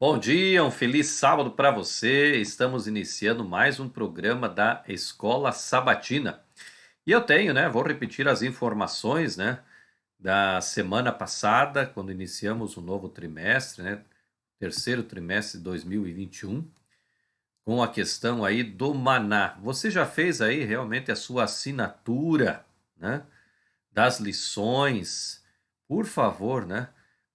Bom dia, um feliz sábado para você. Estamos iniciando mais um programa da Escola Sabatina. E eu tenho, né? Vou repetir as informações, né? Da semana passada, quando iniciamos o novo trimestre, né? Terceiro trimestre de 2021, com a questão aí do maná. Você já fez aí realmente a sua assinatura, né? Das lições, por favor, né?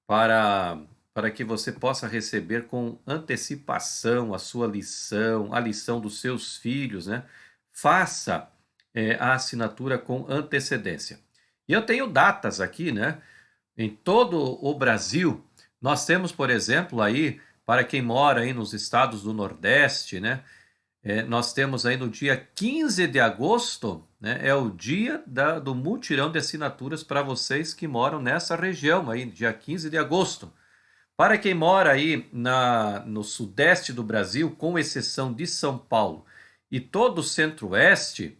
Para, para que você possa receber com antecipação a sua lição, a lição dos seus filhos, né? Faça a assinatura com antecedência. E eu tenho datas aqui, né? Em todo o Brasil, nós temos, por exemplo, aí, para quem mora aí nos estados do Nordeste, né? Nós temos aí no dia 15 de agosto, né, é o dia do mutirão de assinaturas para vocês que moram nessa região aí, dia 15 de agosto. Para quem mora aí no sudeste do Brasil, com exceção de São Paulo e todo o centro-oeste,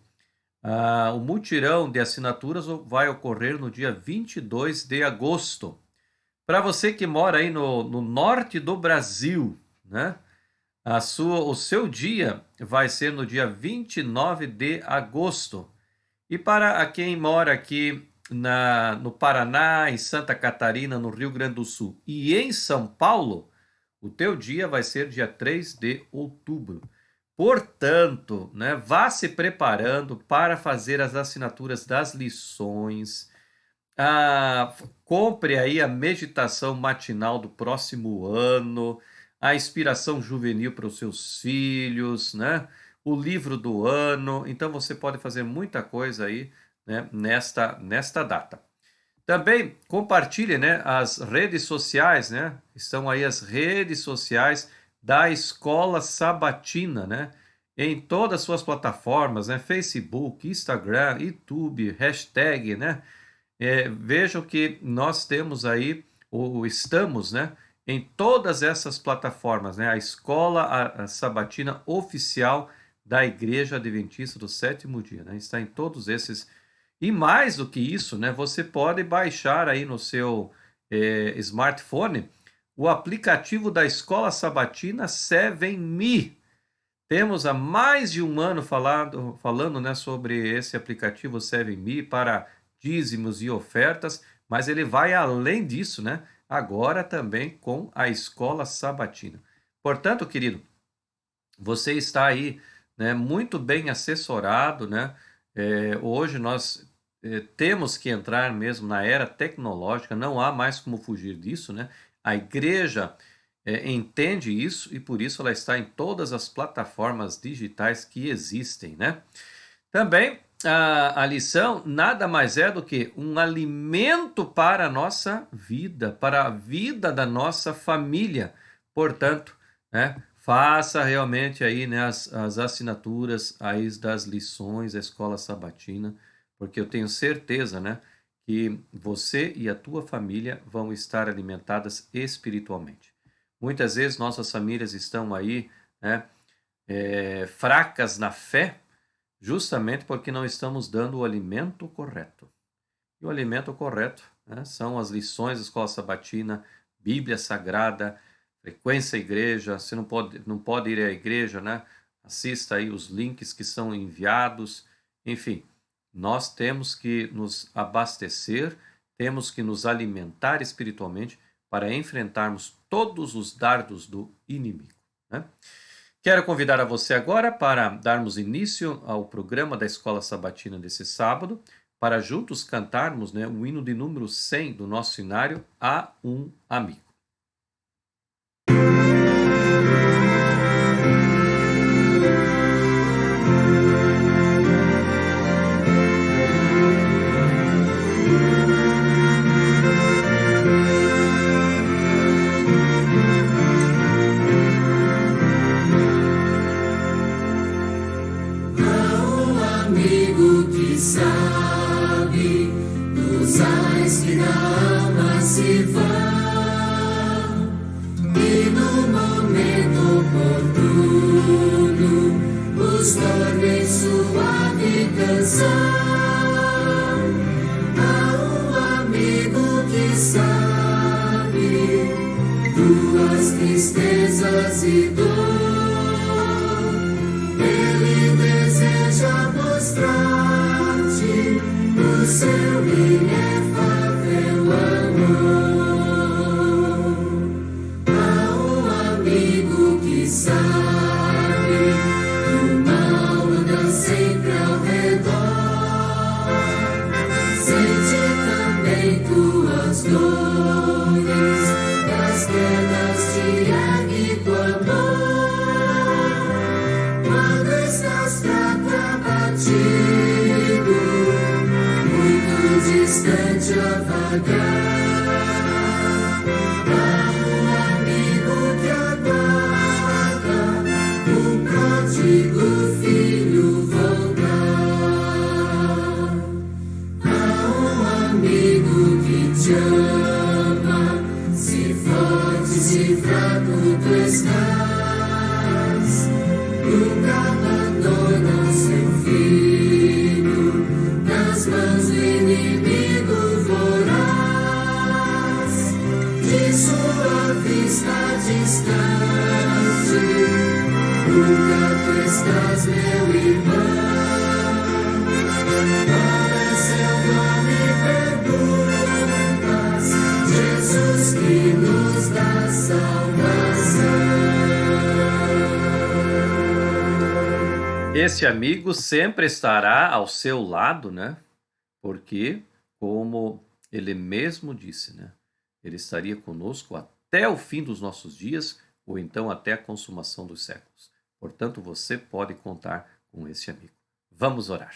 o mutirão de assinaturas vai ocorrer no dia 22 de agosto. Para você que mora aí no norte do Brasil, né? O seu dia vai ser no dia 29 de agosto. E para quem mora aqui no Paraná, em Santa Catarina, no Rio Grande do Sul e em São Paulo, o teu dia vai ser dia 3 de outubro. Portanto, né, vá se preparando para fazer as assinaturas das lições. Ah, compre aí a meditação matinal do próximo ano, a inspiração juvenil para os seus filhos, né? O livro do ano. Então você pode fazer muita coisa aí, né, nesta data. Também compartilhe, né, as redes sociais, né? Estão aí as redes sociais da Escola Sabatina, né? Em todas as suas plataformas, né? Facebook, Instagram, YouTube, hashtag, né? Vejam que nós temos aí, ou estamos, né, em todas essas plataformas, né, a Escola a Sabatina Oficial da Igreja Adventista do Sétimo Dia, né, está em todos esses. E mais do que isso, né, você pode baixar aí no seu smartphone o aplicativo da Escola Sabatina 7Me. Temos há mais de um ano falando, né, sobre esse aplicativo 7Me para dízimos e ofertas, mas ele vai além disso, né? Agora também com a escola sabatina. Portanto, querido, você está aí, né, muito bem assessorado, né? Hoje nós temos que entrar mesmo na era tecnológica, não há mais como fugir disso, né? A igreja entende isso e por isso ela está em todas as plataformas digitais que existem, né? Também a lição nada mais é do que um alimento para a nossa vida, para a vida da nossa família. Portanto, né, faça realmente aí, né, as assinaturas aí das lições da escola sabatina, porque eu tenho certeza, né, que você e a tua família vão estar alimentadas espiritualmente. Muitas vezes nossas famílias estão aí, né, fracas na fé, justamente porque não estamos dando o alimento correto. E o alimento correto, né, são as lições da escola sabatina, Bíblia Sagrada, frequência à igreja. Você não pode ir à igreja, né? Assista aí os links que são enviados. Enfim, nós temos que nos abastecer, temos que nos alimentar espiritualmente para enfrentarmos todos os dardos do inimigo, né? Quero convidar a você agora para darmos início ao programa da Escola Sabatina desse sábado, para juntos cantarmos, né, o hino de número 100 do nosso inário, A um Amigo. Amigo que sabe dos ais que da alma se vão, e no momento oportuno os torna em suave canção. Há um amigo que sabe tuas tristezas e dor. Ele deseja mostrar-te o seu inefável amor. Há um amigo que sabe que o mal anda sempre ao redor. Sente também tuas dores, das quedas te ergue do amor. Quando estás fraco, abatido, muito distante a vagar, há um amigo que aguarda um pródigo filho voltar. Há um amigo que te ama, se forte, se fraco tu estás, nunca abandona o seu filho nas mãos do inimigo voraz. De sua vista distante, nunca tu estás, meu irmão. Qual é seu nome, perguntas? Jesus que nos dá salvação. Esse amigo sempre estará ao seu lado, né? Porque, como ele mesmo disse, né? Ele estaria conosco até o fim dos nossos dias, ou então até a consumação dos séculos. Portanto, você pode contar com esse amigo. Vamos orar.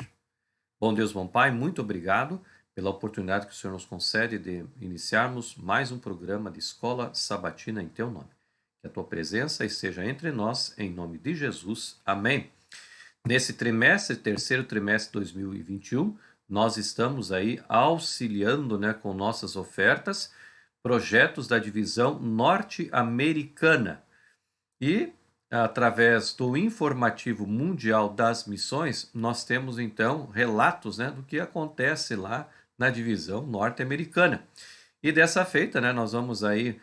Bom Deus, bom Pai, muito obrigado pela oportunidade que o Senhor nos concede de iniciarmos mais um programa de Escola Sabatina em Teu nome. Que a Tua presença esteja entre nós, em nome de Jesus. Amém. Nesse trimestre, terceiro trimestre de 2021, nós estamos aí auxiliando, né, com nossas ofertas, projetos da divisão norte-americana. E, através do Informativo Mundial das Missões, nós temos, então, relatos, né, do que acontece lá na divisão norte-americana. E dessa feita, né, nós vamos aí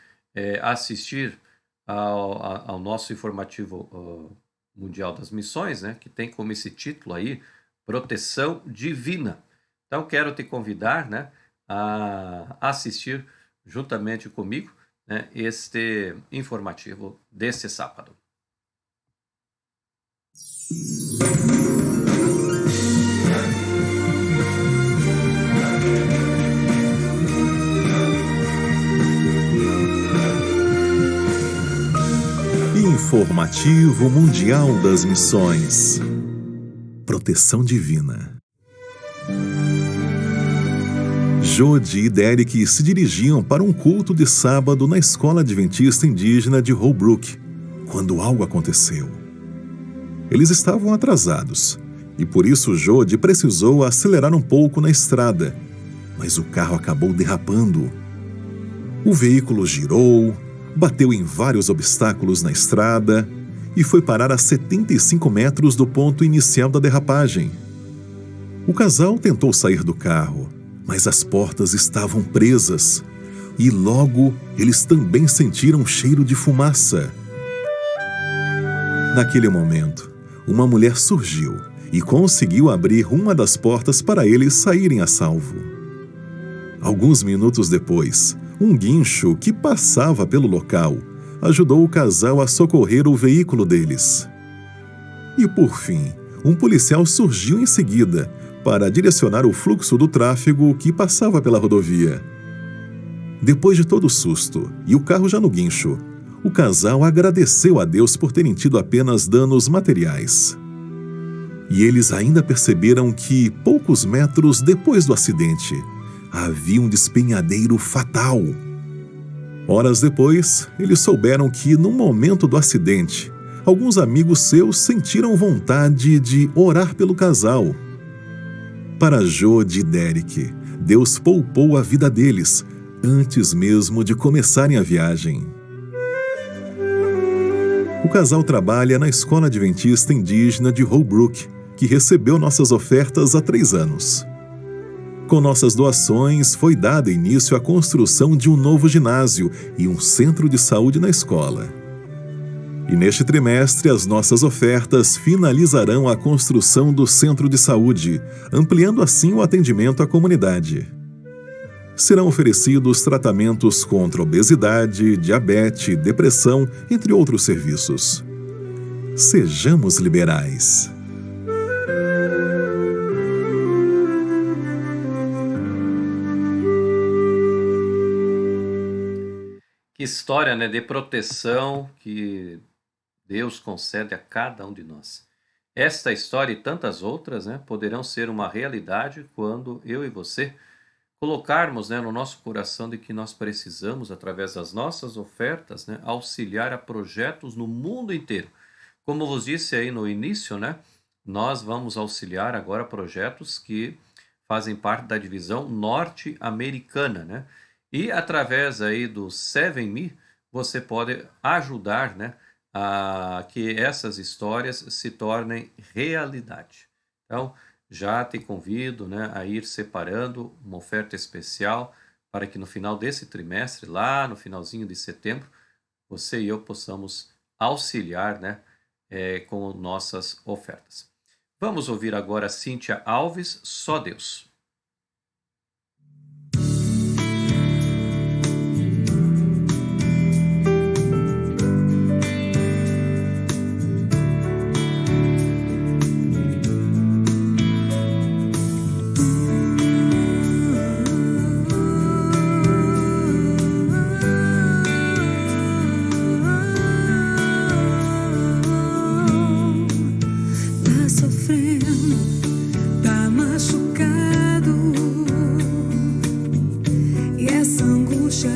assistir ao nosso Informativo Mundial das Missões, né, que tem como esse título aí, Proteção Divina. Então, quero te convidar, né, a assistir juntamente comigo, né, este informativo desse sábado. Informativo Mundial das Missões. Proteção Divina. Jody e Derek se dirigiam para um culto de sábado na escola adventista indígena de Holbrook, quando algo aconteceu. Eles estavam atrasados, e por isso Jody precisou acelerar um pouco na estrada, mas o carro acabou derrapando. O veículo girou, bateu em vários obstáculos na estrada e foi parar a 75 metros do ponto inicial da derrapagem. O casal tentou sair do carro, mas as portas estavam presas e logo eles também sentiram um cheiro de fumaça. Naquele momento, uma mulher surgiu e conseguiu abrir uma das portas para eles saírem a salvo. Alguns minutos depois, um guincho que passava pelo local ajudou o casal a socorrer o veículo deles. E por fim, um policial surgiu em seguida para direcionar o fluxo do tráfego que passava pela rodovia. Depois de todo o susto e o carro já no guincho, o casal agradeceu a Deus por terem tido apenas danos materiais. E eles ainda perceberam que, poucos metros depois do acidente, havia um despenhadeiro fatal. Horas depois, eles souberam que, no momento do acidente, alguns amigos seus sentiram vontade de orar pelo casal. Para Jody e Derek, Deus poupou a vida deles, antes mesmo de começarem a viagem. O casal trabalha na Escola Adventista Indígena de Holbrook, que recebeu nossas ofertas há 3 anos. Com nossas doações, foi dado início à construção de um novo ginásio e um centro de saúde na escola. E neste trimestre, as nossas ofertas finalizarão a construção do centro de saúde, ampliando assim o atendimento à comunidade. Serão oferecidos tratamentos contra obesidade, diabetes, depressão, entre outros serviços. Sejamos liberais. Que história, né, de proteção que Deus concede a cada um de nós. Esta história e tantas outras, né, poderão ser uma realidade quando eu e você colocarmos, né, no nosso coração de que nós precisamos, através das nossas ofertas, né, auxiliar a projetos no mundo inteiro. Como vos disse aí no início, né, nós vamos auxiliar agora projetos que fazem parte da divisão norte-americana, né? E através aí do 7Me, você pode ajudar, né, a que essas histórias se tornem realidade. Então, já te convido, né, a ir separando uma oferta especial para que no final desse trimestre, lá no finalzinho de setembro, você e eu possamos auxiliar, né, com nossas ofertas. Vamos ouvir agora Cíntia Alves, Só Deus.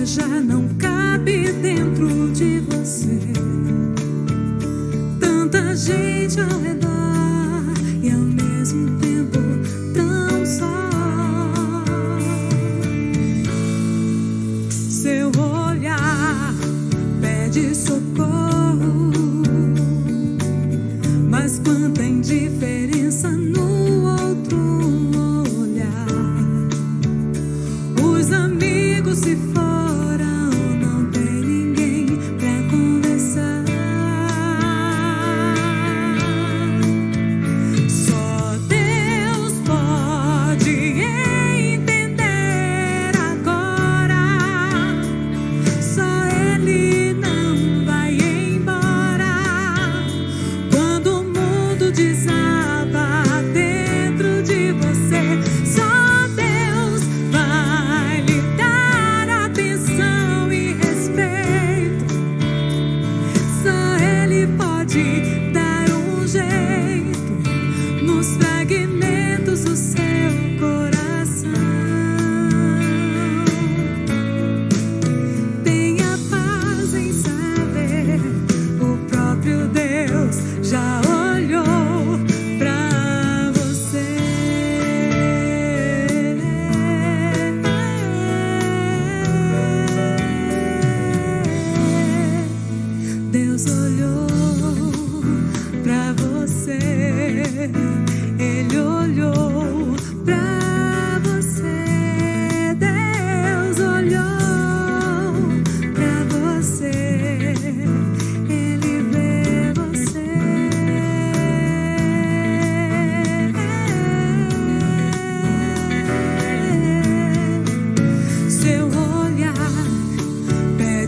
Já não cabe dentro de você. Tanta gente ao redor e ao mesmo tempo tão só. Seu olhar pede socorro, mas quanta indiferença no outro olhar. Os amigos se foram.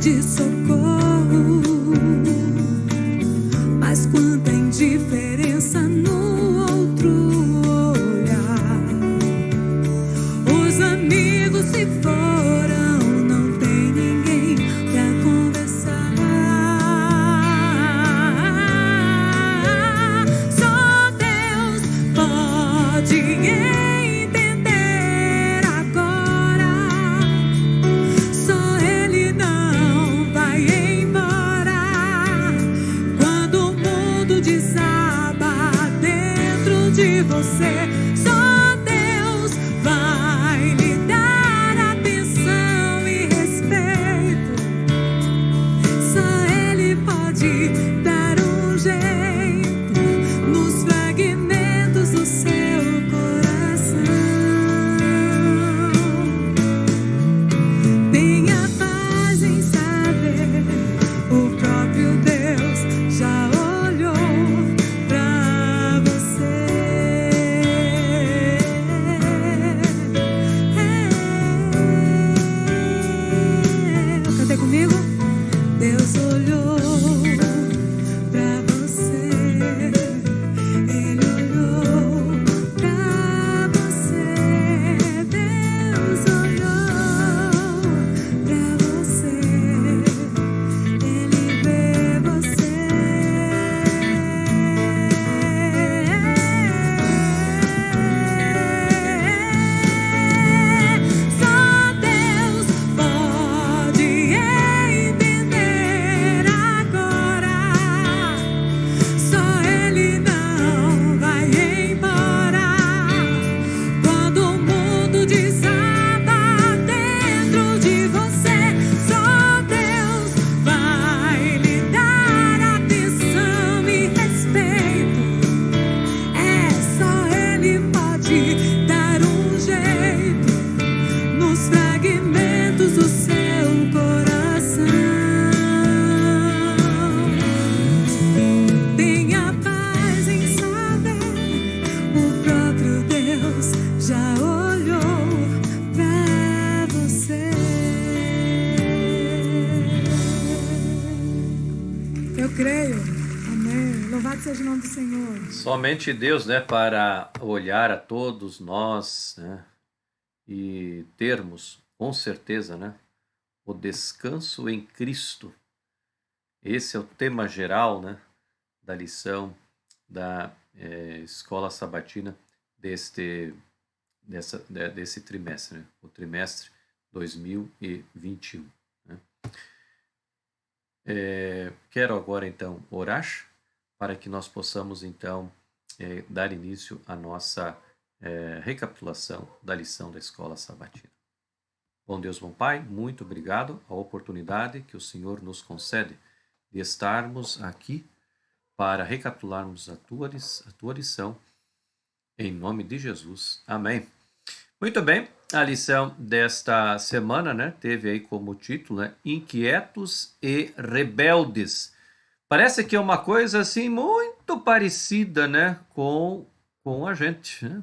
De socorro, mas quanta indiferença no outro olhar. Os amigos se foram, não tem ninguém pra conversar. Só Deus pode entender agora. Só Ele não vai Louvado seja o nome do Senhor. Somente Deus, né, para olhar a todos nós, né, e termos, com certeza, né, o descanso em Cristo. Esse é o tema geral, né, da lição da Escola Sabatina desse trimestre, né, o trimestre 2021. Né. Quero agora, então, orar para que nós possamos, então, dar início à nossa recapitulação da lição da Escola Sabatina. Bom Deus, bom Pai, muito obrigado a oportunidade que o Senhor nos concede de estarmos aqui para recapitularmos a tua lição, em nome de Jesus. Amém. Muito bem, a lição desta semana, né, teve aí como título, né, Inquietos e Rebeldes. Parece que é uma coisa assim muito parecida, né, com a gente, né?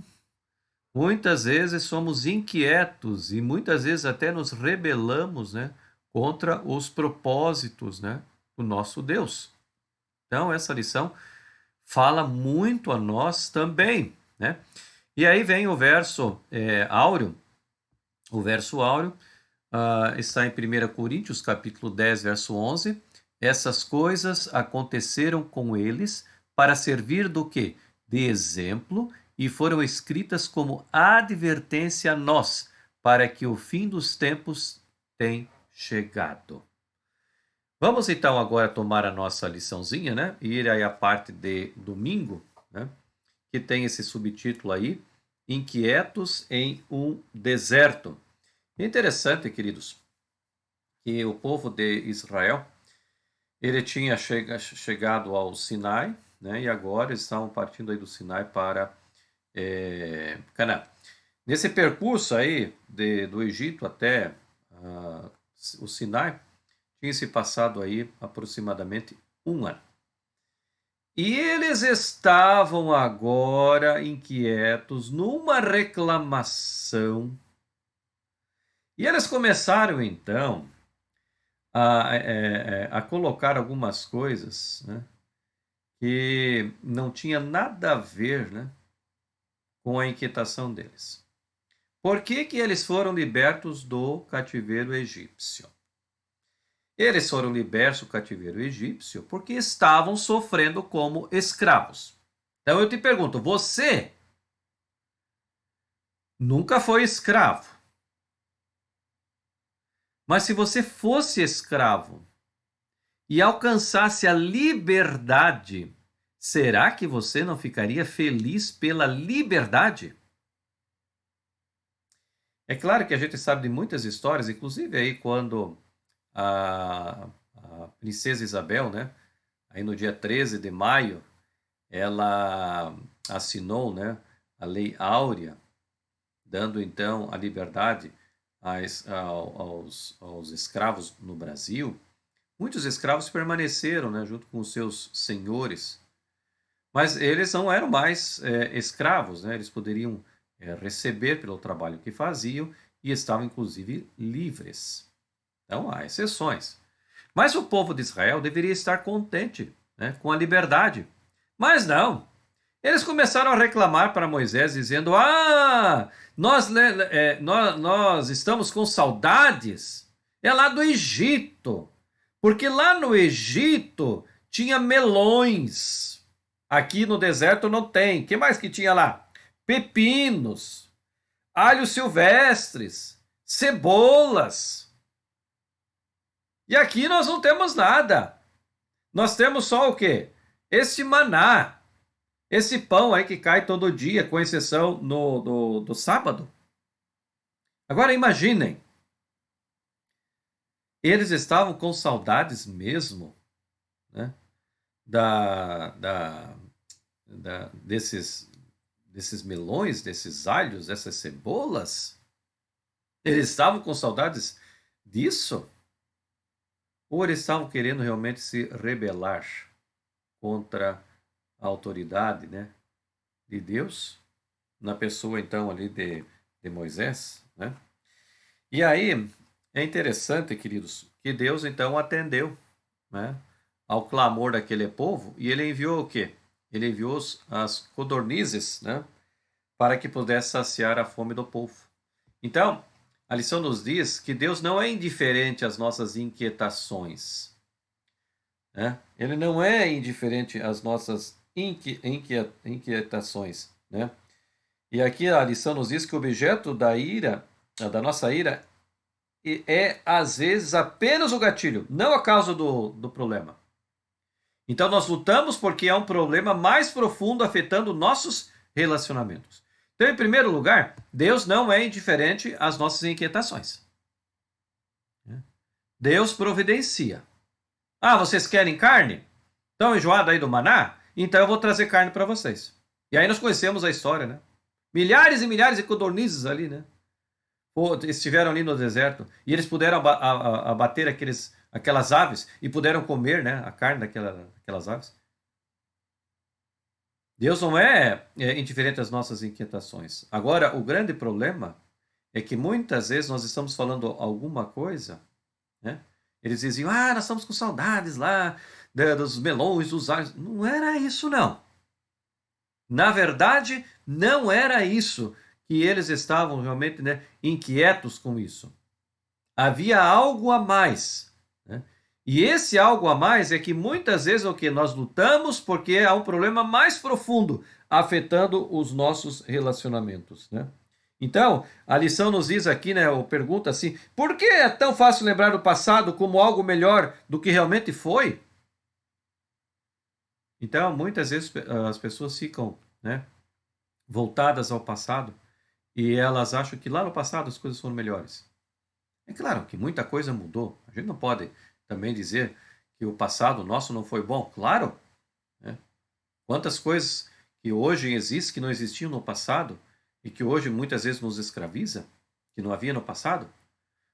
Muitas vezes somos inquietos e muitas vezes até nos rebelamos, né, contra os propósitos, né, do nosso Deus. Então, essa lição fala muito a nós também, né? E aí vem o verso áureo. O verso áureo está em 1 Coríntios, capítulo 10, verso 11. Essas coisas aconteceram com eles para servir do quê? De exemplo, e foram escritas como advertência a nós, para que o fim dos tempos tenha chegado. Vamos então agora tomar a nossa liçãozinha, né? E ir aí à parte de domingo, né? Que tem esse subtítulo aí, Inquietos em um Deserto. Interessante, queridos, que o povo de Israel, ele tinha chegado ao Sinai, né? E agora eles estavam partindo aí do Sinai para Canaã. Nesse percurso aí do Egito até o Sinai, tinha se passado aí aproximadamente um ano. E eles estavam agora inquietos numa reclamação. E eles começaram então a colocar algumas coisas, né, que não tinha nada a ver, né, com a inquietação deles. Por que que eles foram libertos do cativeiro egípcio? Eles foram libertos do cativeiro egípcio porque estavam sofrendo como escravos. Então eu te pergunto, você nunca foi escravo? Mas se você fosse escravo e alcançasse a liberdade, será que você não ficaria feliz pela liberdade? É claro que a gente sabe de muitas histórias, inclusive aí quando a princesa Isabel, né, aí no dia 13 de maio, ela assinou, né, a Lei Áurea, dando então a liberdade aos escravos no Brasil. Muitos escravos permaneceram, né, junto com os seus senhores, mas eles não eram mais escravos, né, eles poderiam receber pelo trabalho que faziam e estavam inclusive livres. Então, há exceções. Mas o povo de Israel deveria estar contente, né, com a liberdade. Mas não. Eles começaram a reclamar para Moisés, dizendo, nós estamos com saudades. É lá do Egito. Porque lá no Egito tinha melões. Aqui no deserto não tem. O que mais que tinha lá? Pepinos, alhos silvestres, cebolas. E aqui nós não temos nada. Nós temos só o quê? Este maná. Esse pão aí que cai todo dia, com exceção do sábado. Agora imaginem. Eles estavam com saudades mesmo, né, desses melões, desses alhos, dessas cebolas. Eles estavam com saudades disso? Ou eles estavam querendo realmente se rebelar contra a autoridade, né, de Deus, na pessoa então ali de Moisés, né? E aí é interessante, queridos, que Deus então atendeu, né, ao clamor daquele povo e ele enviou o quê? ele enviou as codornizes, né, para que pudesse saciar a fome do povo. Então, a lição nos diz que Deus não é indiferente às nossas inquietações, né? Ele não é indiferente às nossas inquietações, né? E aqui a lição nos diz que o objeto da ira, da nossa ira, é às vezes apenas o gatilho, não a causa do problema. Então nós lutamos porque há um problema mais profundo afetando nossos relacionamentos. Então, em primeiro lugar, Deus não é indiferente às nossas inquietações. Deus providencia. Ah, vocês querem carne? Estão enjoados aí do maná? Então eu vou trazer carne para vocês. E aí nós conhecemos a história, né? Milhares e milhares de codornizes ali, né? Estiveram ali no deserto e eles puderam abater aquelas aves e puderam comer, né, a carne daquelas aves. Deus não é indiferente às nossas inquietações. Agora, o grande problema é que muitas vezes nós estamos falando alguma coisa, né? Eles diziam, nós estamos com saudades lá dos melões, dos alhos. Não era isso, não. Na verdade, não era isso que eles estavam realmente, né, inquietos com isso. Havia algo a mais, né? E esse algo a mais é que muitas vezes é o que nós lutamos porque há um problema mais profundo afetando os nossos relacionamentos, né? Então, a lição nos diz aqui, né, ou pergunta assim, por que é tão fácil lembrar do passado como algo melhor do que realmente foi? Então, muitas vezes as pessoas ficam, né, voltadas ao passado e elas acham que lá no passado as coisas foram melhores. É claro que muita coisa mudou. A gente não pode também dizer que o passado nosso não foi bom. Claro, né? Quantas coisas que hoje existem que não existiam no passado e que hoje muitas vezes nos escraviza, que não havia no passado.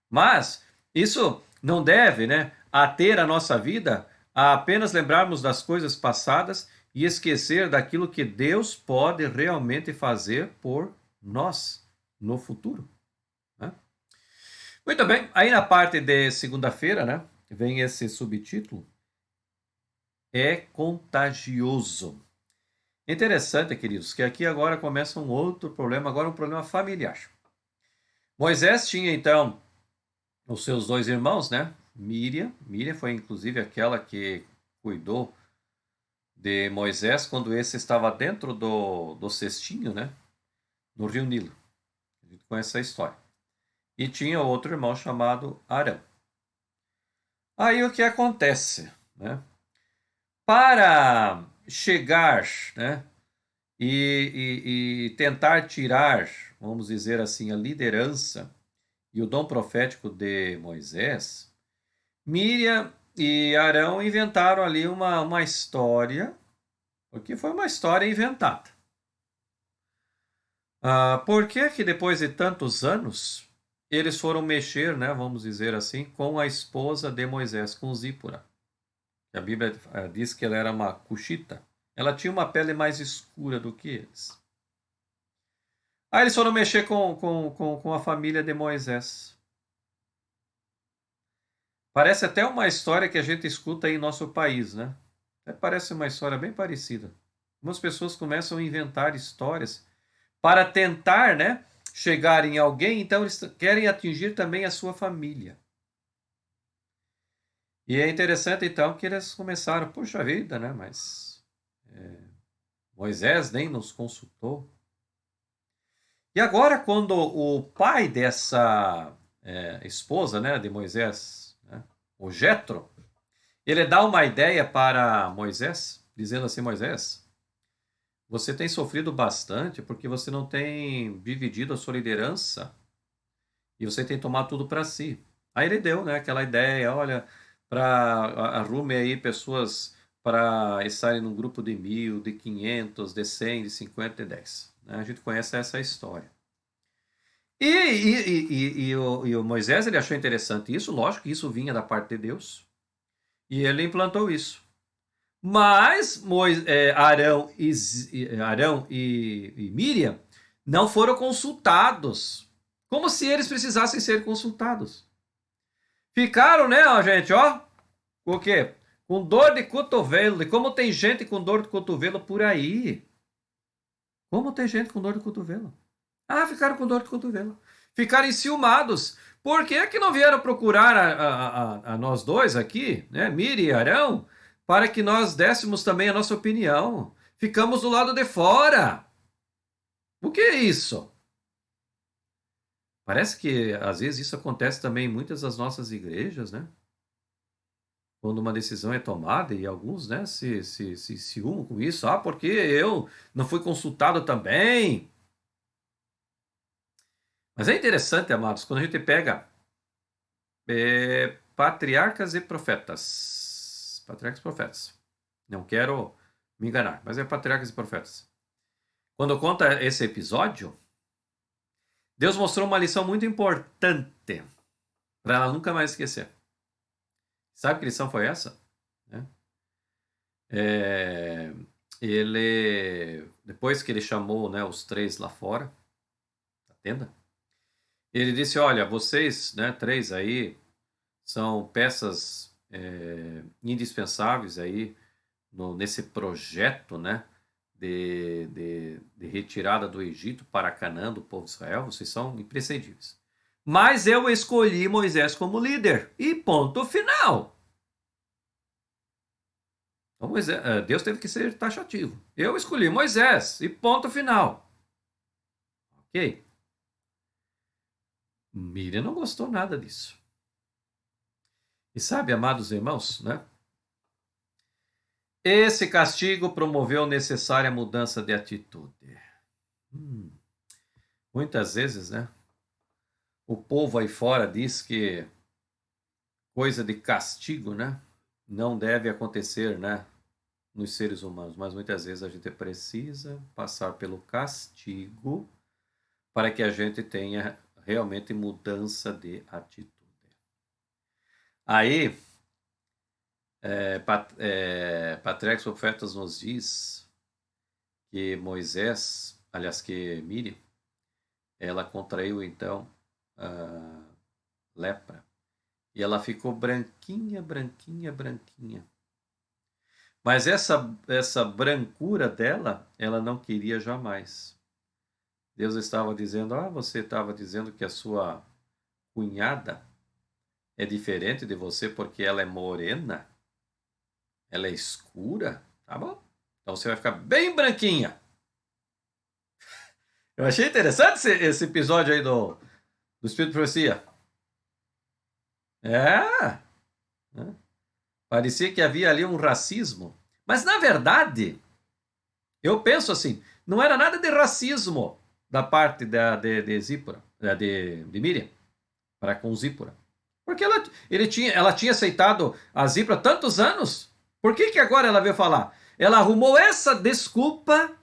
Mas isso não deve, né, ater a nossa vida a apenas lembrarmos das coisas passadas e esquecer daquilo que Deus pode realmente fazer por nós no futuro, né? Muito bem, aí na parte de segunda-feira, né, vem esse subtítulo, é contagioso. Interessante, queridos, que aqui agora começa um outro problema, agora um problema familiar. Moisés tinha então os seus dois irmãos, né? Miriam foi inclusive aquela que cuidou de Moisés quando esse estava dentro do cestinho, né? No rio Nilo. A gente conhece a história. E tinha outro irmão chamado Arão. Aí o que acontece, né? Para chegar, né, e tentar tirar, vamos dizer assim, a liderança e o dom profético de Moisés, Miriam e Arão inventaram ali uma história, porque foi uma história inventada. Por que que depois de tantos anos eles foram mexer, né, vamos dizer assim, com a esposa de Moisés, com Zípora? A Bíblia diz que ela era uma cuxita. Ela tinha uma pele mais escura do que eles. Aí eles foram mexer com a família de Moisés. Parece até uma história que a gente escuta aí em nosso país, né? Parece uma história bem parecida. Algumas pessoas começam a inventar histórias para tentar, né, chegar em alguém, então eles querem atingir também a sua família. E é interessante, então, que eles começaram, puxa vida, né? Mas Moisés nem nos consultou. E agora, quando o pai dessa esposa, né, de Moisés, né, o Jetro, ele dá uma ideia para Moisés, dizendo assim, Moisés, você tem sofrido bastante porque você não tem dividido a sua liderança e você tem tomado tudo para si. Aí ele deu, né, aquela ideia, olha, arrume aí pessoas para estarem num grupo de 1.000, de 500, de 100, de 50, de 10. Né? A gente conhece essa história. E o Moisés, ele achou interessante isso, lógico que isso vinha da parte de Deus, e ele implantou isso. Mas Arão e Miriam não foram consultados, como se eles precisassem ser consultados. Ficaram, né, gente, ó, o quê? Com dor de cotovelo. E como tem gente com dor de cotovelo por aí. Como tem gente com dor de cotovelo? Ah, ficaram com dor de cotovelo. Ficaram enciumados. Por que que não vieram procurar a nós dois aqui, né, Miri e Arão, para que nós dessemos também a nossa opinião? Ficamos do lado de fora. O que é isso? Parece que às vezes isso acontece também em muitas das nossas igrejas, né? Quando uma decisão é tomada e alguns, né, se ciúmam com isso. Ah, porque eu não fui consultado também. Mas é interessante, amados, quando a gente pega patriarcas e profetas. Patriarcas e profetas. Não quero me enganar, mas é patriarcas e profetas. Quando conta esse episódio, Deus mostrou uma lição muito importante para ela nunca mais esquecer. Sabe que lição foi essa? Né? Depois que ele chamou, né, os três lá fora da tenda, ele disse: olha, vocês, né, três aí, são peças indispensáveis aí nesse projeto, né, de retirada do Egito para Canaã do povo de Israel. Vocês são imprescindíveis. Mas eu escolhi Moisés como líder. E ponto final. Então, Deus teve que ser taxativo. Eu escolhi Moisés. E ponto final. Ok? Miriam não gostou nada disso. E sabe, amados irmãos, né? Esse castigo promoveu necessária mudança de atitude. Muitas vezes, né? O povo aí fora diz que coisa de castigo, né, não deve acontecer, né, nos seres humanos, mas muitas vezes a gente precisa passar pelo castigo para que a gente tenha realmente mudança de atitude. Aí, Patriarcas Profetas nos diz que Moisés, aliás, que Miriam, ela contraiu então lepra. E ela ficou branquinha, branquinha, branquinha. Mas essa brancura dela, ela não queria jamais. Deus estava dizendo: você estava dizendo que a sua cunhada é diferente de você porque ela é morena? Ela é escura? Tá bom. Então você vai ficar bem branquinha. Eu achei interessante esse episódio aí do Espírito de Profecia. Né? Parecia que havia ali um racismo. Mas, na verdade, eu penso assim, não era nada de racismo da parte de Zípora, de Miriam, para com Zípora. Porque ela tinha aceitado a Zípora há tantos anos. Por que agora ela veio falar? Ela arrumou essa desculpa,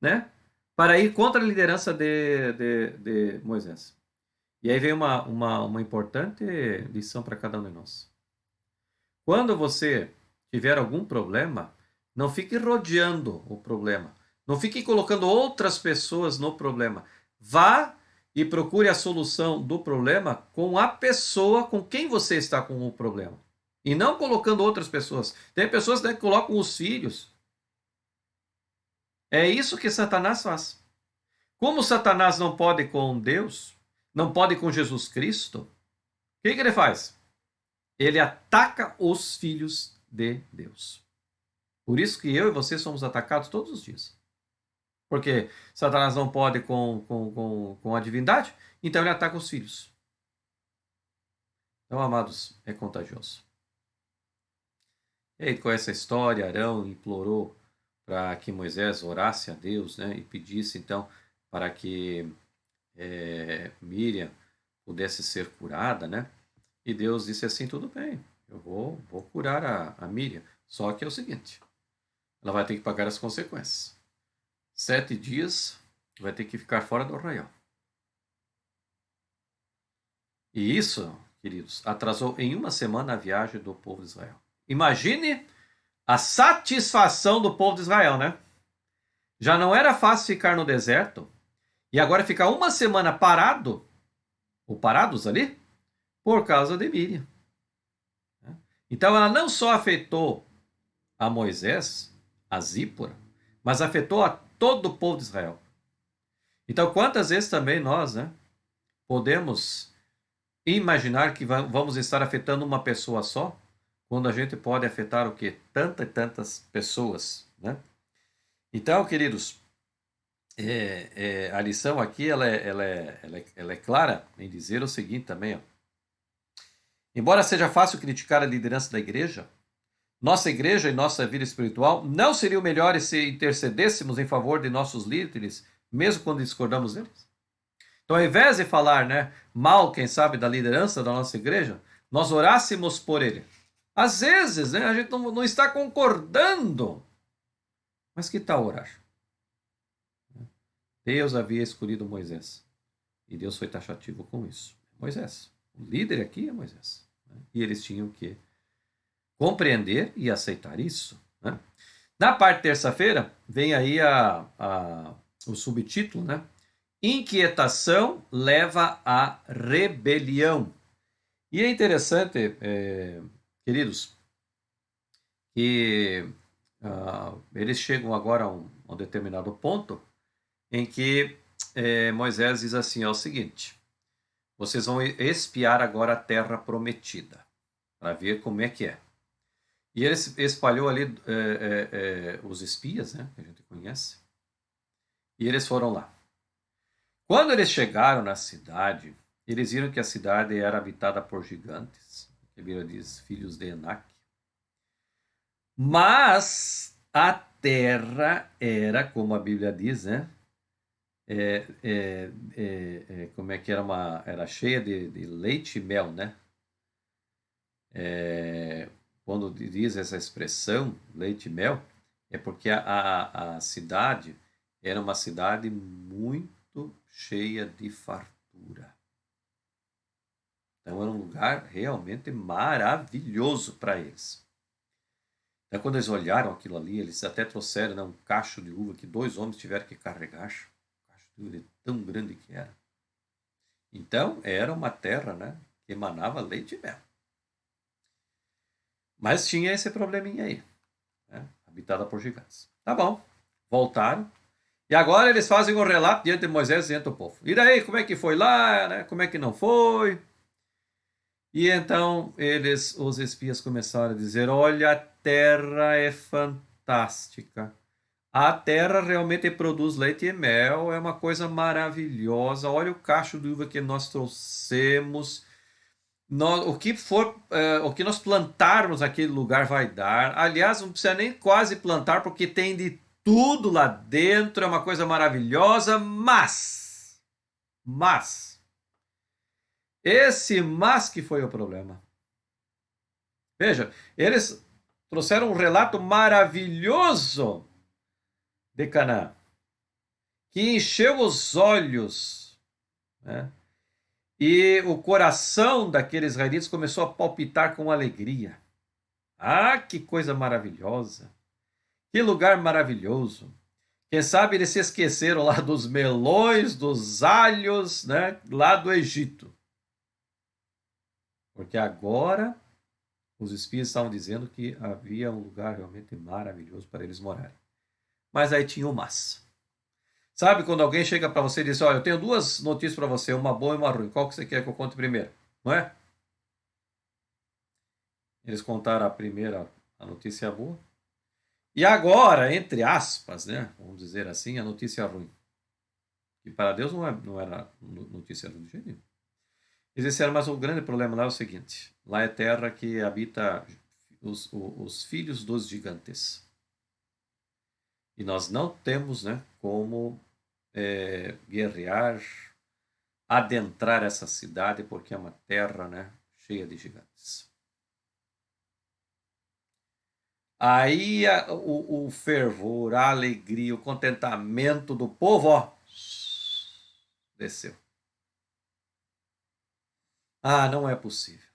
né, para ir contra a liderança de Moisés. E aí vem uma importante lição para cada um de nós. Quando você tiver algum problema, não fique rodeando o problema. Não fique colocando outras pessoas no problema. Vá e procure a solução do problema com a pessoa com quem você está com o problema. E não colocando outras pessoas. Tem pessoas, né, que colocam os filhos. É isso que Satanás faz. Como Satanás não pode com Deus, não pode com Jesus Cristo, o que ele faz? Ele ataca os filhos de Deus. Por isso que eu e você somos atacados todos os dias. Porque Satanás não pode com a divindade, então ele ataca os filhos. Então, amados, é contagioso. E aí, com essa história, Arão implorou para que Moisés orasse a Deus, né, e pedisse, então, para que Miriam pudesse ser curada, né? E Deus disse assim: tudo bem, eu vou curar a Miriam. Só que é o seguinte, ela vai ter que pagar as consequências. 7 dias vai ter que ficar fora do arraial. E isso, queridos, atrasou em uma semana a viagem do povo de Israel. Imagine a satisfação do povo de Israel, né? Já não era fácil ficar no deserto, e agora ficar uma semana parado, ou parados ali, por causa de Miriam. Então ela não só afetou a Moisés, a Zípora, mas afetou a todo o povo de Israel. Então quantas vezes também nós, né, podemos imaginar que vamos estar afetando uma pessoa só, quando a gente pode afetar o quê? Tantas e tantas pessoas, né? Então, queridos, a lição aqui ela é clara em dizer o seguinte também, ó. Embora seja fácil criticar a liderança da igreja, nossa igreja e nossa vida espiritual não seria o melhor se intercedêssemos em favor de nossos líderes, mesmo quando discordamos deles? Então, ao invés de falar, né, mal, quem sabe, da liderança da nossa igreja, nós orássemos por ele. Às vezes, né, a gente não está concordando, mas que tal orar? Deus havia escolhido Moisés e Deus foi taxativo com isso. Moisés, o líder aqui é Moisés, né? E eles tinham que compreender e aceitar isso, né? Na parte terça-feira vem aí o subtítulo, né? Inquietação leva à rebelião. E é interessante, queridos, que eles chegam agora a um determinado ponto em que Moisés diz assim, é o seguinte, vocês vão espiar agora a terra prometida, para ver como é que é. E ele espalhou ali os espias, né, que a gente conhece, e eles foram lá. Quando eles chegaram na cidade, eles viram que a cidade era habitada por gigantes, que a Bíblia diz, filhos de Enac. Mas a terra era, como a Bíblia diz, né? Como é que era cheia de leite e mel, né? Quando diz essa expressão, leite e mel, é porque a cidade era uma cidade muito cheia de fartura. Então era um lugar realmente maravilhoso para eles. Então quando eles olharam aquilo ali, eles até trouxeram, né, um cacho de uva que 2 homens tiveram que carregar. O cacho de uva tão grande que era. Então era uma terra, né, que emanava leite e mel. Mas tinha esse probleminha aí, né, habitada por gigantes. Tá bom, voltaram. E agora eles fazem um relato diante de Moisés e diante do povo. E daí, como é que foi lá, né? Como é que não foi? E então os espias começaram a dizer, olha, a terra é fantástica. A terra realmente produz leite e mel, é uma coisa maravilhosa. Olha o cacho de uva que nós trouxemos. O que nós plantarmos naquele lugar vai dar. Aliás, não precisa nem quase plantar, porque tem de tudo lá dentro, é uma coisa maravilhosa, mas, esse mas que foi o problema. Veja, eles trouxeram um relato maravilhoso de Canaã, que encheu os olhos, né? E o coração daqueles israelitas começou a palpitar com alegria. Ah, que coisa maravilhosa! Que lugar maravilhoso! Quem sabe eles se esqueceram lá dos melões, dos alhos, né, lá do Egito. Porque agora os espias estavam dizendo que havia um lugar realmente maravilhoso para eles morarem. Mas aí tinha o mas. Sabe quando alguém chega para você e diz, olha, eu tenho 2 notícias para você, uma boa e uma ruim. Qual que você quer que eu conte primeiro? Não é? Eles contaram a primeira, a notícia boa. E agora, entre aspas, né, vamos dizer assim, a notícia ruim. Que para Deus não era notícia ruim de jeito nenhum. Eles disseram, mas o grande problema lá é o seguinte, lá é terra que habita os filhos dos gigantes. E nós não temos, né, como guerrear, adentrar essa cidade, porque é uma terra, né, cheia de gigantes. Aí o fervor, a alegria, o contentamento do povo, ó, desceu. Ah, não é possível.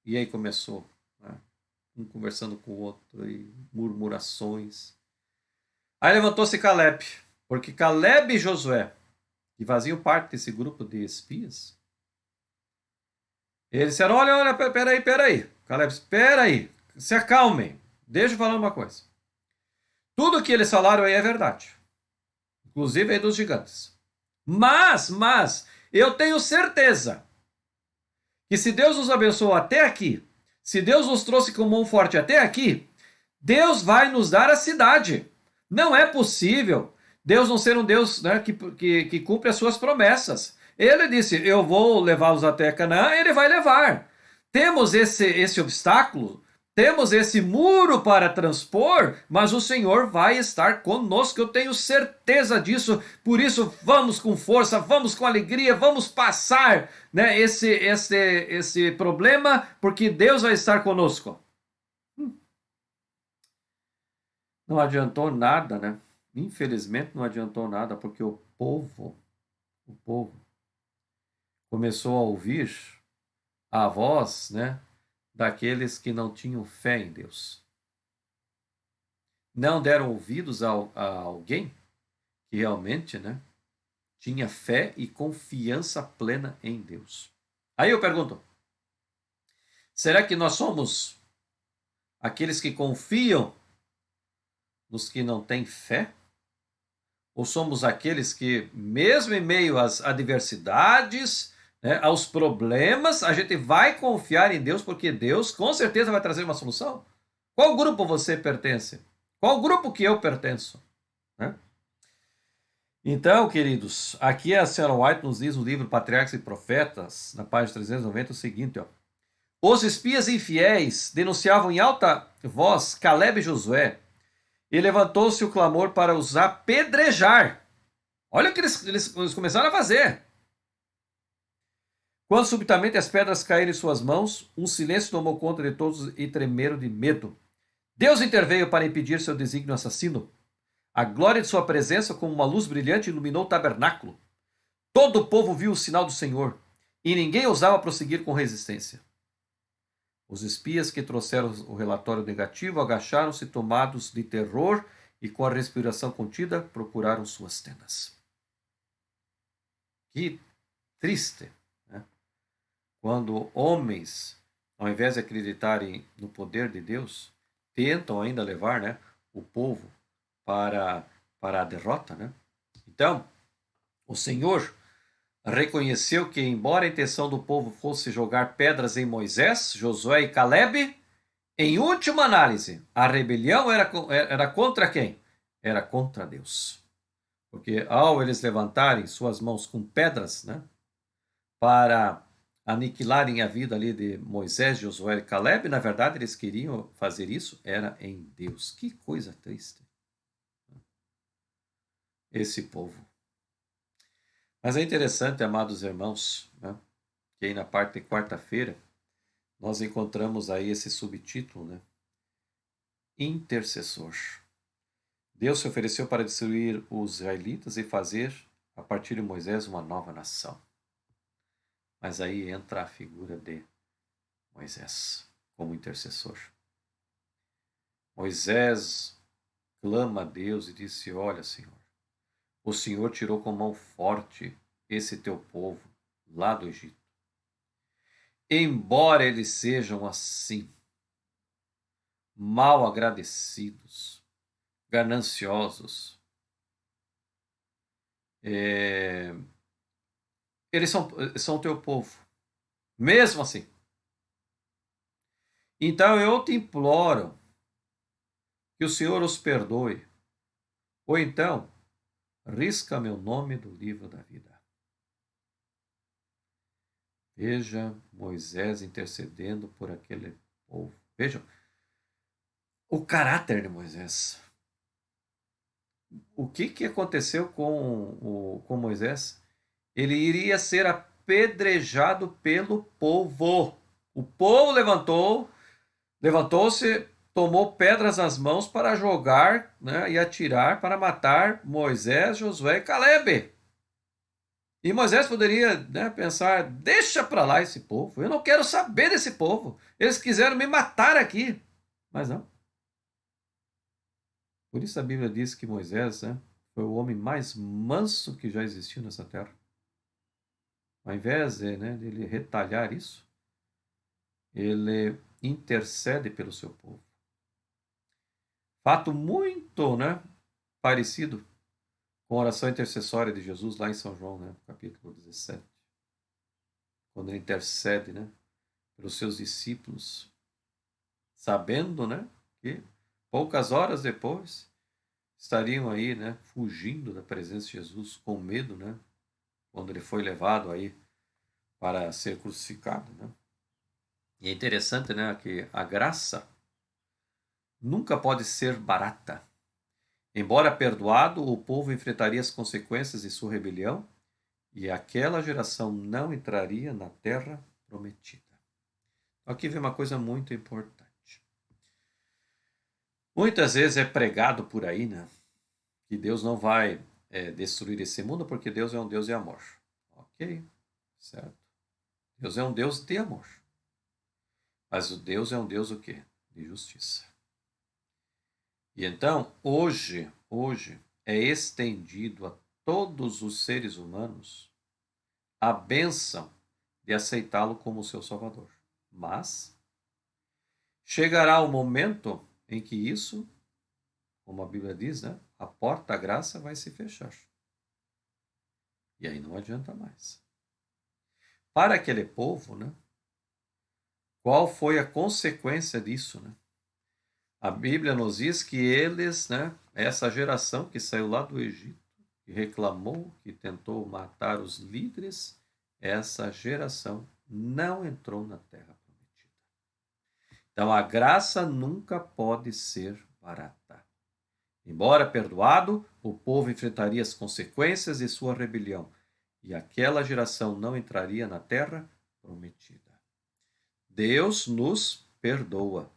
E aí começou, né, um conversando com o outro, e murmurações. Aí levantou-se Caleb, porque Caleb e Josué, que faziam parte desse grupo de espias, eles disseram, olha, peraí. Caleb, espera aí, se acalmem. Deixa eu falar uma coisa. Tudo que eles falaram aí é verdade. Inclusive aí dos gigantes. Mas, eu tenho certeza que se Deus nos abençoou até aqui, se Deus nos trouxe com mão forte até aqui, Deus vai nos dar a cidade. Não é possível Deus não ser um Deus, né, que cumpre as suas promessas. Ele disse, eu vou levá-los até Canaã, ele vai levar. Temos esse obstáculo, temos esse muro para transpor, mas o Senhor vai estar conosco, eu tenho certeza disso. Por isso, vamos com força, vamos com alegria, vamos passar, né, esse problema, porque Deus vai estar conosco. Não adiantou nada, né? Infelizmente não adiantou nada, porque o povo começou a ouvir a voz, né, daqueles que não tinham fé em Deus. Não deram ouvidos a alguém que realmente, né, tinha fé e confiança plena em Deus. Aí eu pergunto, será que nós somos aqueles que confiam nos que não têm fé? Ou somos aqueles que, mesmo em meio às adversidades, né, aos problemas, a gente vai confiar em Deus, porque Deus com certeza vai trazer uma solução? Qual grupo você pertence? Qual grupo que eu pertenço? Né? Então, queridos, aqui a senhora White nos diz no livro Patriarcas e Profetas, na página 390, o seguinte, ó. Os espias infiéis denunciavam em alta voz Caleb e Josué, e levantou-se o clamor para os apedrejar. Olha o que eles começaram a fazer. Quando subitamente as pedras caíram em suas mãos, um silêncio tomou conta de todos e tremeram de medo. Deus interveio para impedir seu desígnio assassino. A glória de sua presença, como uma luz brilhante, iluminou o tabernáculo. Todo o povo viu o sinal do Senhor, e ninguém ousava prosseguir com resistência. Os espias que trouxeram o relatório negativo agacharam-se tomados de terror e, com a respiração contida, procuraram suas tendas. Que triste, né? Quando homens, ao invés de acreditarem no poder de Deus, tentam ainda levar, né, o povo para a derrota. Né? Então, o Senhor reconheceu que, embora a intenção do povo fosse jogar pedras em Moisés, Josué e Caleb, em última análise, a rebelião era contra quem? Era contra Deus. Porque ao eles levantarem suas mãos com pedras, né, para aniquilarem a vida ali de Moisés, Josué e Caleb, na verdade eles queriam fazer isso, era em Deus. Que coisa triste. Esse povo. Mas é interessante, amados irmãos, né, que aí na parte de quarta-feira nós encontramos aí esse subtítulo, né? Intercessor. Deus se ofereceu para destruir os israelitas e fazer, a partir de Moisés, uma nova nação. Mas aí entra a figura de Moisés como intercessor. Moisés clama a Deus e disse, olha, Senhor, o Senhor tirou com mão forte esse teu povo lá do Egito. Embora eles sejam assim, mal agradecidos, gananciosos, eles são o teu povo, mesmo assim. Então eu te imploro que o Senhor os perdoe, ou então risca meu nome do livro da vida. Veja Moisés intercedendo por aquele povo. Vejam o caráter de Moisés. O que aconteceu com Moisés? Ele iria ser apedrejado pelo povo. O povo levantou-se, tomou pedras nas mãos para jogar, né, e atirar para matar Moisés, Josué e Caleb. E Moisés poderia, né, pensar, deixa para lá esse povo, eu não quero saber desse povo, eles quiseram me matar aqui. Mas não. Por isso a Bíblia diz que Moisés, né, foi o homem mais manso que já existiu nessa terra. Ao invés de, né, de ele retalhar isso, ele intercede pelo seu povo. Fato muito, né, parecido com a oração intercessória de Jesus lá em São João, né, capítulo 17. Quando ele intercede, né, pelos seus discípulos, sabendo, né, que poucas horas depois estariam aí, né, fugindo da presença de Jesus, com medo, né, quando ele foi levado aí para ser crucificado, né. E é interessante, né, que a graça nunca pode ser barata. Embora perdoado, o povo enfrentaria as consequências de sua rebelião e aquela geração não entraria na terra prometida. Aqui vem uma coisa muito importante. Muitas vezes é pregado por aí, né, que Deus não vai destruir esse mundo porque Deus é um Deus de amor. Ok, certo. Deus é um Deus de amor. Mas o Deus é um Deus o quê? De justiça. E então, hoje é estendido a todos os seres humanos a bênção de aceitá-lo como seu Salvador. Mas chegará o momento em que isso, como a Bíblia diz, né, a porta da graça vai se fechar. E aí não adianta mais. Para aquele povo, né, qual foi a consequência disso, né? A Bíblia nos diz que eles, né, essa geração que saiu lá do Egito, que reclamou, que tentou matar os líderes, essa geração não entrou na terra prometida. Então a graça nunca pode ser barata. Embora perdoado, o povo enfrentaria as consequências de sua rebelião e aquela geração não entraria na terra prometida. Deus nos perdoa.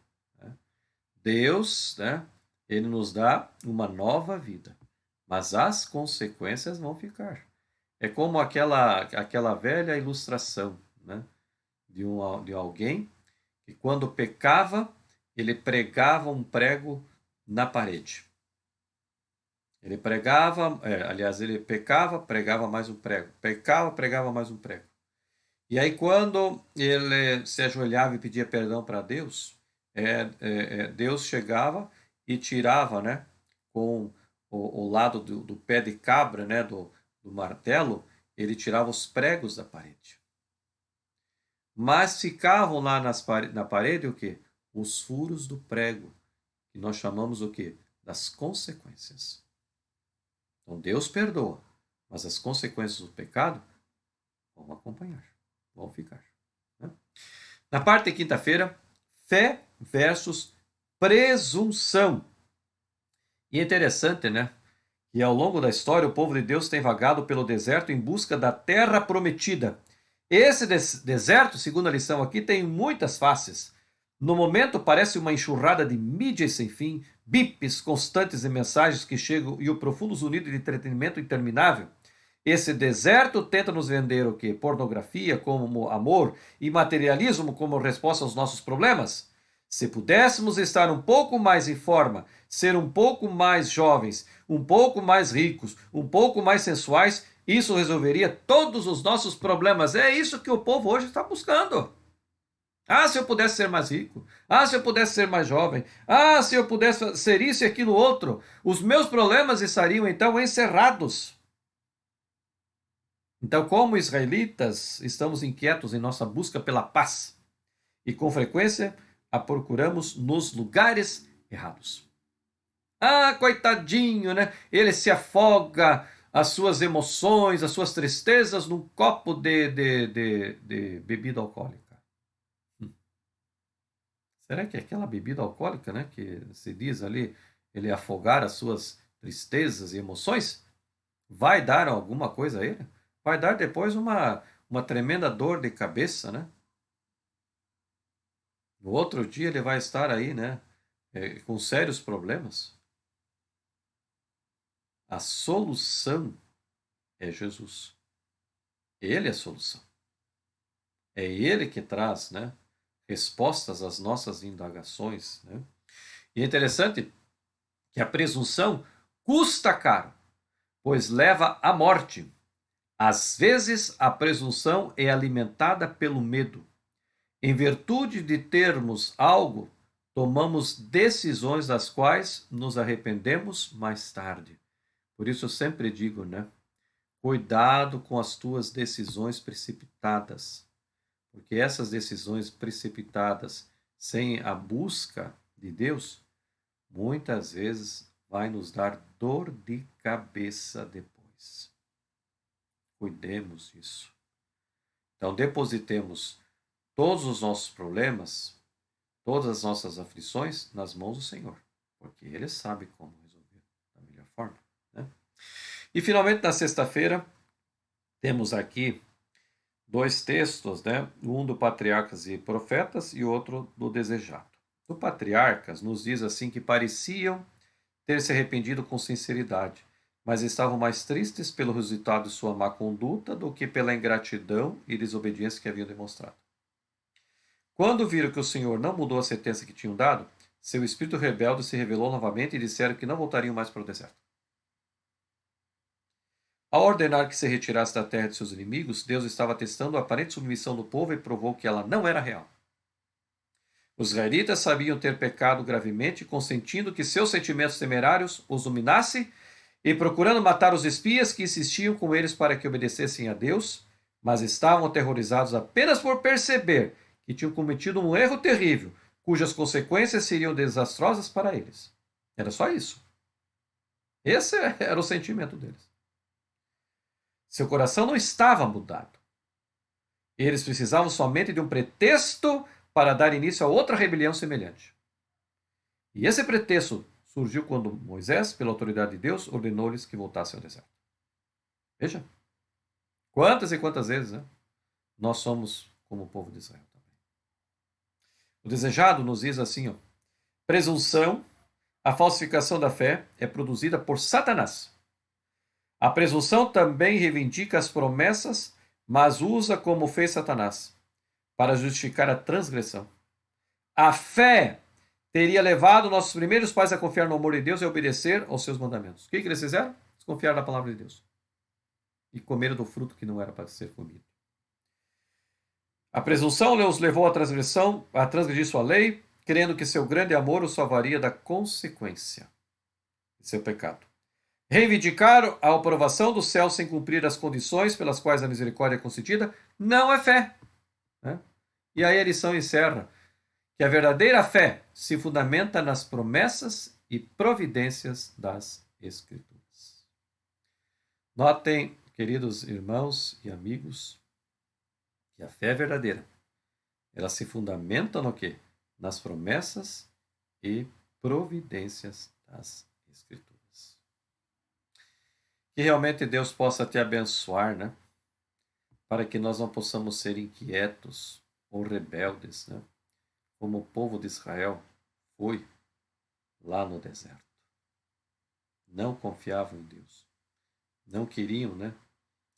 Deus, né, ele nos dá uma nova vida, mas as consequências vão ficar. É como aquela velha ilustração, né, de alguém que quando pecava, ele pregava um prego na parede. Ele pregava, ele pecava, pregava mais um prego. Pecava, pregava mais um prego. E aí quando ele se ajoelhava e pedia perdão para Deus, Deus chegava e tirava, né, com o lado do pé de cabra, né, do martelo, ele tirava os pregos da parede. Mas ficavam lá na parede o quê? Os furos do prego, que nós chamamos o quê? Das consequências. Então Deus perdoa, mas as consequências do pecado vão acompanhar, vão ficar. Né? Na parte de quinta-feira, fé versus presunção. E é interessante, né? E ao longo da história, o povo de Deus tem vagado pelo deserto em busca da terra prometida. Esse deserto, segundo a lição aqui, tem muitas faces. No momento, parece uma enxurrada de mídias sem fim, bips constantes de mensagens que chegam e o profundo zunido de entretenimento interminável. Esse deserto tenta nos vender o quê? Pornografia como amor e materialismo como resposta aos nossos problemas? Se pudéssemos estar um pouco mais em forma, ser um pouco mais jovens, um pouco mais ricos, um pouco mais sensuais, isso resolveria todos os nossos problemas. É isso que o povo hoje está buscando. Ah, se eu pudesse ser mais rico. Ah, se eu pudesse ser mais jovem. Ah, se eu pudesse ser isso e aquilo outro. Os meus problemas estariam então encerrados. Então, como israelitas, estamos inquietos em nossa busca pela paz. E com frequência a procuramos nos lugares errados. Ah, coitadinho, né? Ele se afoga as suas emoções, as suas tristezas num copo de bebida alcoólica. Será que é aquela bebida alcoólica, né, que se diz ali, ele afogar as suas tristezas e emoções, vai dar alguma coisa a ele? Vai dar depois uma tremenda dor de cabeça, né? No outro dia ele vai estar aí, né, com sérios problemas. A solução é Jesus. Ele é a solução. É ele que traz, né, respostas às nossas indagações. Né? E é interessante que a presunção custa caro, pois leva à morte. Às vezes, a presunção é alimentada pelo medo. Em virtude de termos algo, tomamos decisões das quais nos arrependemos mais tarde. Por isso eu sempre digo, né? Cuidado com as tuas decisões precipitadas, porque essas decisões precipitadas sem a busca de Deus, muitas vezes vai nos dar dor de cabeça depois. Cuidemos disso. Então, depositemos todos os nossos problemas, todas as nossas aflições nas mãos do Senhor, porque Ele sabe como resolver da melhor forma, né? E, finalmente, na sexta-feira, temos aqui 2 textos, né? Um do Patriarcas e Profetas e outro do Desejado. Do Patriarcas nos diz assim que pareciam ter se arrependido com sinceridade, mas estavam mais tristes pelo resultado de sua má conduta do que pela ingratidão e desobediência que haviam demonstrado. Quando viram que o Senhor não mudou a sentença que tinham dado, seu espírito rebelde se revelou novamente e disseram que não voltariam mais para o deserto. Ao ordenar que se retirasse da terra de seus inimigos, Deus estava testando a aparente submissão do povo e provou que ela não era real. Os israelitas sabiam ter pecado gravemente, consentindo que seus sentimentos temerários os dominassem e procurando matar os espias que insistiam com eles para que obedecessem a Deus, mas estavam aterrorizados apenas por perceber que tinham cometido um erro terrível, cujas consequências seriam desastrosas para eles. Era só isso. Esse era o sentimento deles. Seu coração não estava mudado. Eles precisavam somente de um pretexto para dar início a outra rebelião semelhante. E esse pretexto surgiu quando Moisés, pela autoridade de Deus, ordenou-lhes que voltassem ao deserto. Veja, quantas e quantas vezes, né, nós somos como o povo de Israel também. O Desejado nos diz assim, ó, presunção, a falsificação da fé é produzida por Satanás. A presunção também reivindica as promessas, mas usa como fez Satanás, para justificar a transgressão. A fé teria levado nossos primeiros pais a confiar no amor de Deus e a obedecer aos seus mandamentos. O que eles fizeram? Desconfiaram da palavra de Deus. E comeram do fruto que não era para ser comido. A presunção os levou à transgressão, a transgredir sua lei, crendo que seu grande amor os salvaria da consequência de seu pecado. Reivindicar a aprovação do céu sem cumprir as condições pelas quais a misericórdia é concedida não é fé, né? E aí a lição encerra que a verdadeira fé se fundamenta nas promessas e providências das Escrituras. Notem, queridos irmãos e amigos, que a fé é verdadeira. Ela se fundamenta no quê? Nas promessas e providências das Escrituras. Que realmente Deus possa te abençoar, né? Para que nós não possamos ser inquietos ou rebeldes, né? Como o povo de Israel foi lá no deserto. Não confiavam em Deus. Não queriam, né,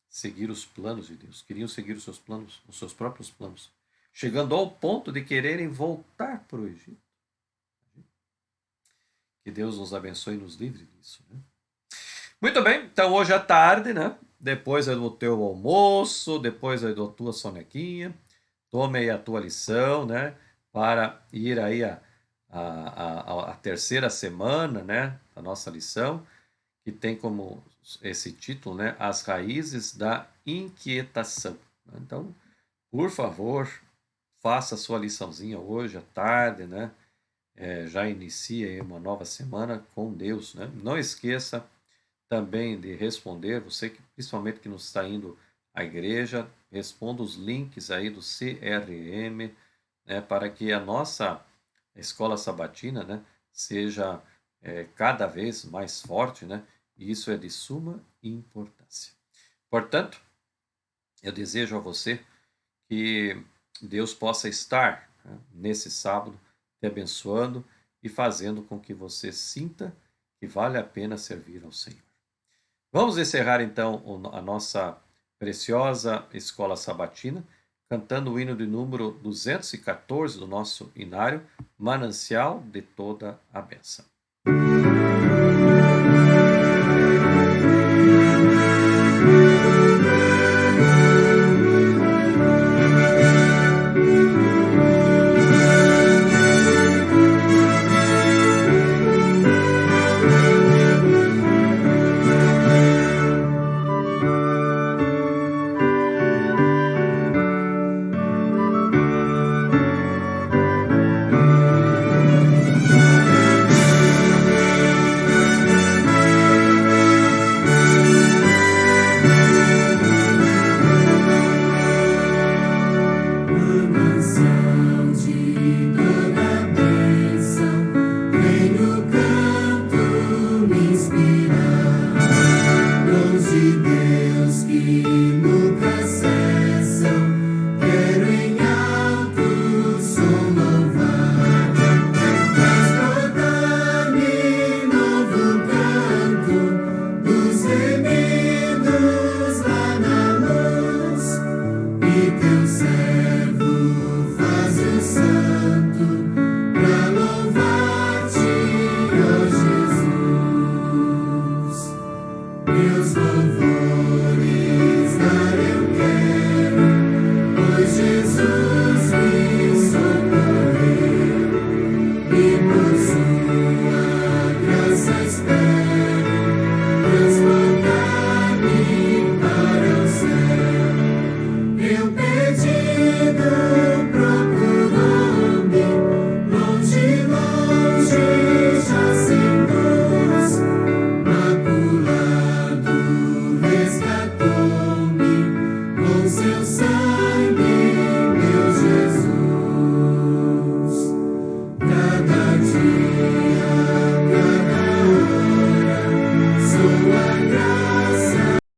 seguir os planos de Deus. Queriam seguir os seus planos, os seus próprios planos. Chegando ao ponto de quererem voltar para o Egito. Que Deus nos abençoe e nos livre disso, né? Muito bem, então hoje à tarde, né? Depois do teu almoço, depois da tua sonequinha, tome aí a tua lição, né? Para ir aí a terceira semana, né? Da nossa lição, que tem como esse título, né? As raízes da inquietação. Então, por favor, faça a sua liçãozinha hoje à tarde, né? Já inicie aí uma nova semana com Deus, né? Não esqueça também de responder, você que principalmente que não está indo à igreja, responda os links aí do CRM, né, para que a nossa escola sabatina, né, seja cada vez mais forte, né, e isso é de suma importância. Portanto, eu desejo a você que Deus possa estar, né, nesse sábado te abençoando e fazendo com que você sinta que vale a pena servir ao Senhor. Vamos encerrar então a nossa preciosa escola sabatina, cantando o hino de número 214 do nosso inário, Manancial de Toda a Bênção.